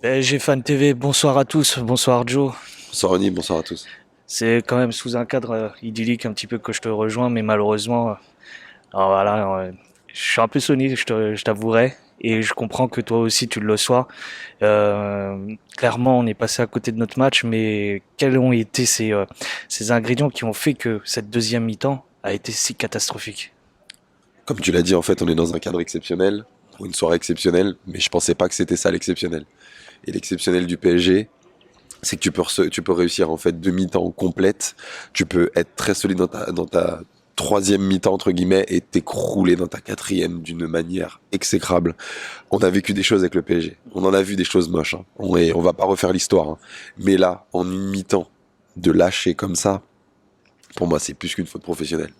PSG Fan TV, bonsoir à tous, bonsoir Joe. Bonsoir Ronnie, bonsoir à tous. C'est quand même sous un cadre idyllique un petit peu que je te rejoins, mais malheureusement, alors voilà, je suis un peu sonné, je t'avouerai, et je comprends que toi aussi tu le sois. Clairement, on est passé à côté de notre match, mais quels ont été ces ingrédients qui ont fait que cette deuxième mi-temps a été si catastrophique? Comme tu l'as dit, en fait, on est dans un cadre exceptionnel, pour une soirée exceptionnelle, mais je pensais pas que c'était ça l'exceptionnel. Et l'exceptionnel du PSG, c'est que tu peux réussir en fait deux mi-temps complètes, tu peux être très solide dans ta troisième mi-temps entre guillemets et t'écrouler dans ta quatrième d'une manière exécrable. On a vécu des choses avec le PSG, on en a vu des choses moches, hein. On va pas refaire l'histoire, hein. Mais là, en une mi-temps, de lâcher comme ça, pour moi, c'est plus qu'une faute professionnelle.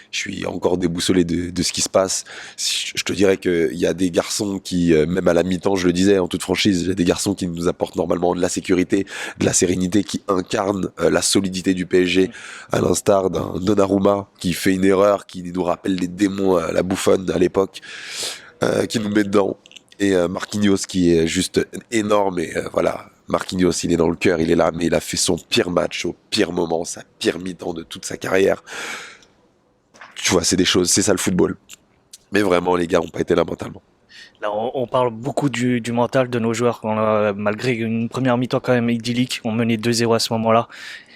Je suis encore déboussolé de ce qui se passe. Je te dirais qu'il y a des garçons qui, même à la mi-temps, je le disais en toute franchise, il y a des garçons qui nous apportent normalement de la sécurité, de la sérénité, qui incarnent la solidité du PSG, à l'instar d'un Donnarumma qui fait une erreur, qui nous rappelle les démons à la bouffonne à l'époque, qui nous met dedans. Et Marquinhos qui est juste énorme et voilà. Marquinhos, il est dans le cœur, il est là, mais il a fait son pire match au pire moment, sa pire mi-temps de toute sa carrière. Tu vois, c'est des choses, c'est ça le football. Mais vraiment, les gars ont pas été là mentalement. Là, on parle beaucoup du mental de nos joueurs. Malgré une première mi-temps quand même idyllique, on menait 2-0 à ce moment-là.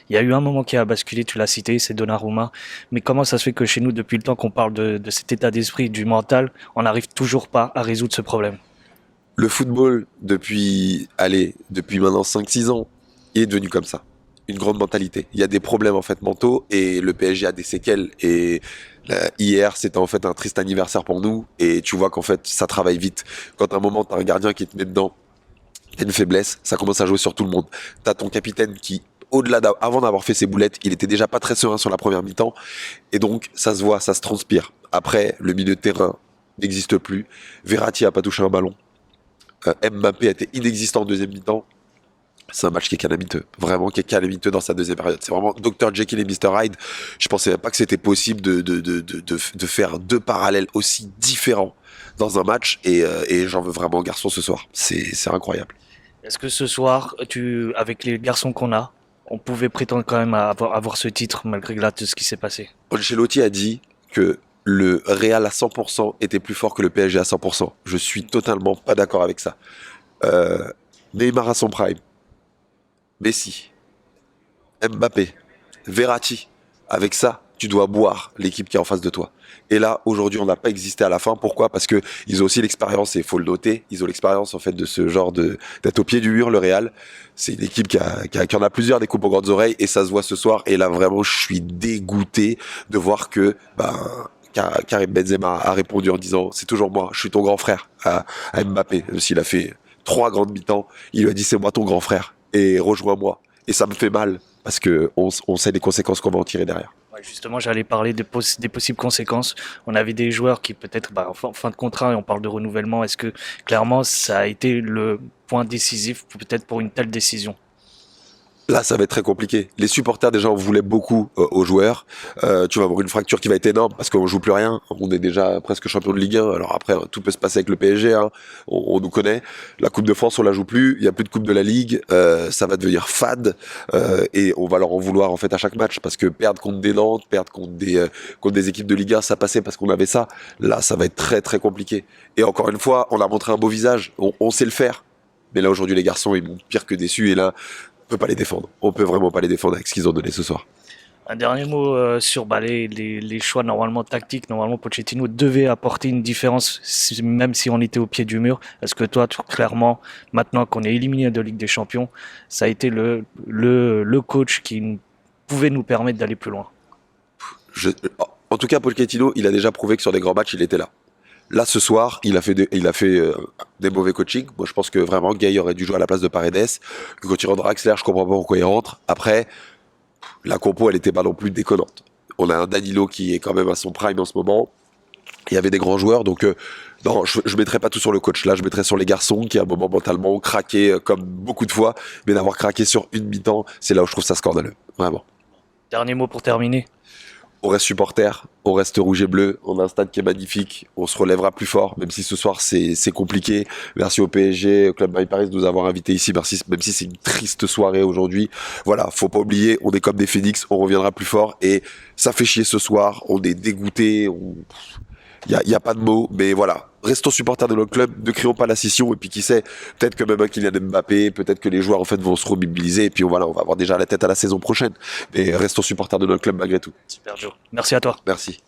Il y a eu un moment qui a basculé, tu l'as cité, c'est Donnarumma. Mais comment ça se fait que chez nous, depuis le temps qu'on parle de cet état d'esprit, du mental, on n'arrive toujours pas à résoudre ce problème? Le football, depuis maintenant 5 6 ans, il est devenu comme ça. Une grande mentalité. Il y a des problèmes en fait mentaux et le PSG a des séquelles. Et hier, c'était en fait un triste anniversaire pour nous. Et tu vois qu'en fait, ça travaille vite. Quand à un moment, t'as un gardien qui te met dedans, t'as une faiblesse, ça commence à jouer sur tout le monde. T'as ton capitaine qui, avant d'avoir fait ses boulettes, il était déjà pas très serein sur la première mi-temps. Et donc, ça se voit, ça se transpire. Après, le milieu de terrain n'existe plus. Verratti a pas touché un ballon. Mbappé a été inexistant en deuxième mi-temps. C'est un match qui est calamiteux, vraiment qui est calamiteux dans sa deuxième période. C'est vraiment Dr Jekyll et Mr Hyde. Je pensais même pas que c'était possible de faire deux parallèles aussi différents dans un match et j'en veux vraiment garçon ce soir. C'est incroyable. Est-ce que ce soir, avec les garçons qu'on a, on pouvait prétendre quand même à avoir ce titre malgré là, tout ce qui s'est passé? Ancelotti a dit que le Real à 100% était plus fort que le PSG à 100%. Je suis totalement pas d'accord avec ça. Euh, Neymar à son prime, Messi, Mbappé, Verratti. Avec ça, tu dois boire l'équipe qui est en face de toi. Et là, aujourd'hui, on n'a pas existé à la fin. Pourquoi? Parce que ils ont aussi l'expérience, et il faut le noter, ils ont l'expérience en fait de ce genre d'être au pied du mur, le Real. C'est une équipe qui en a plusieurs des coupes aux grandes oreilles, et ça se voit ce soir. Et là, vraiment, je suis dégoûté de voir que Karim Benzema a répondu en disant c'est toujours moi, je suis ton grand frère à Mbappé. Même s'il a fait trois grandes mi-temps, il lui a dit c'est moi ton grand frère et rejoins-moi. Et ça me fait mal parce que on sait les conséquences qu'on va en tirer derrière. Ouais, justement, j'allais parler des possibles conséquences. On avait des joueurs qui peut-être, en fin de contrat, et on parle de renouvellement. Est-ce que clairement, ça a été le point décisif peut-être pour une telle décision? Là, ça va être très compliqué. Les supporters déjà en voulaient beaucoup aux joueurs. Tu vas avoir une fracture qui va être énorme parce qu'on joue plus rien. On est déjà presque champion de Ligue 1. Alors après, tout peut se passer avec le PSG, hein. On nous connaît. La Coupe de France, on la joue plus. Il y a plus de Coupe de la Ligue. Ça va devenir fade et on va leur en vouloir en fait à chaque match parce que perdre contre des Nantes, perdre contre des équipes de Ligue 1, ça passait parce qu'on avait ça. Là, ça va être très très compliqué. Et encore une fois, on a montré un beau visage. On sait le faire. Mais là aujourd'hui, les garçons, ils m'ont pire que déçus. Et là, on peut pas les défendre. On peut vraiment pas les défendre avec ce qu'ils ont donné ce soir. Un dernier mot sur les choix normalement tactiques. Normalement, Pochettino devait apporter une différence, même si on était au pied du mur. Est-ce que toi, clairement, maintenant qu'on est éliminé de Ligue des Champions, ça a été le coach qui pouvait nous permettre d'aller plus loin? Je, En tout cas, Pochettino, il a déjà prouvé que sur des grands matchs, il était là. Là, ce soir, il a fait des mauvais coachings. Moi, je pense que vraiment, Gay aurait dû jouer à la place de Paredes. Que quand il rentre Draxler, je comprends pas pourquoi il rentre. Après, la compo, elle était pas non plus déconnante. On a un Danilo qui est quand même à son prime en ce moment. Il y avait des grands joueurs, donc non, je mettrais pas tout sur le coach. Là, je mettrais sur les garçons qui, à un moment, mentalement, ont craqué comme beaucoup de fois. Mais d'avoir craqué sur une mi-temps, c'est là où je trouve ça scandaleux. Vraiment. Dernier mot pour terminer. On reste supporter, on reste rouge et bleu, on a un stade qui est magnifique, on se relèvera plus fort, même si ce soir c'est compliqué. Merci au PSG, au Club Marie Paris de nous avoir invités ici, merci, même si c'est une triste soirée aujourd'hui. Voilà, faut pas oublier, on est comme des phénix, on reviendra plus fort et ça fait chier ce soir, on est dégoûté, y a pas de mots, mais voilà. Restons supporters de notre club, ne créons pas la scission, et puis qui sait, peut-être que même un Kylian Mbappé, peut-être que les joueurs en fait vont se remobiliser, et puis voilà, on va avoir déjà la tête à la saison prochaine. Mais restons supporters de notre club malgré tout. Super Joe. Merci à toi. Merci.